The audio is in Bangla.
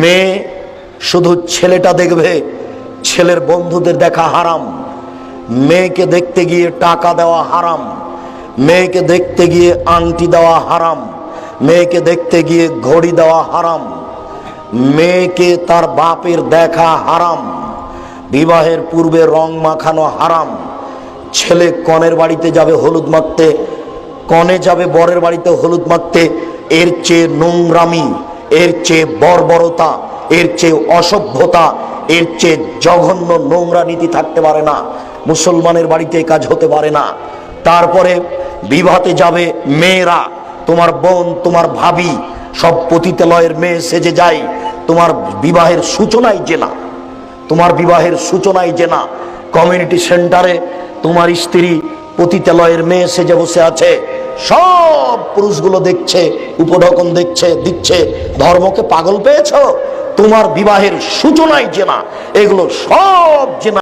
মেয়ে শুধু ছেলেটা দেখবে, ছেলের বন্ধুদের দেখা হারাম। মেয়েকে দেখতে গিয়ে টাকা দেওয়া হারাম, মেয়েকে দেখতে গিয়ে আংটি দেওয়া হারাম, মেয়েকে দেখতে গিয়ে ঘড়ি দেওয়া হারাম, মেয়েকে তার বাপের দেখা হারাম, বিবাহের পূর্বে রং মাখানো হারাম। ছেলে কনের বাড়িতে যাবে হলুদ মাখতে, কনে যাবে বরের বাড়িতে হলুদ মাখতে। এর চেয়ে নোংরামি, এর চেয়ে বর্বরতা, এর চেয়ে অসভ্যতা, এর চেয়ে জঘন্য নোংরা নীতি থাকতে পারে না। মুসলমানের বাড়িতে এই কাজ হতে পারে না। তারপরে বিবাহতে যাবে মেয়েরা, তোমার বোন, তোমার ভাবি, সব পতিতালয়ের মেয়ে সেজে যায়। তোমার বিবাহের সূচনায় জেনা, তোমার বিবাহের সূচনায় জেনা। কমিউনিটি সেন্টারে তোমার স্ত্রী পতিতালয়ের মেয়ে সেজে বসে আছে, সব পুরুষগুলো দেখছে, উপঢকন দেখছে, দিচ্ছে। ধর্মকে পাগল পেয়েছো? তোমার বিবাহের সূচনায় জেনা, এগুলো সব জেনা।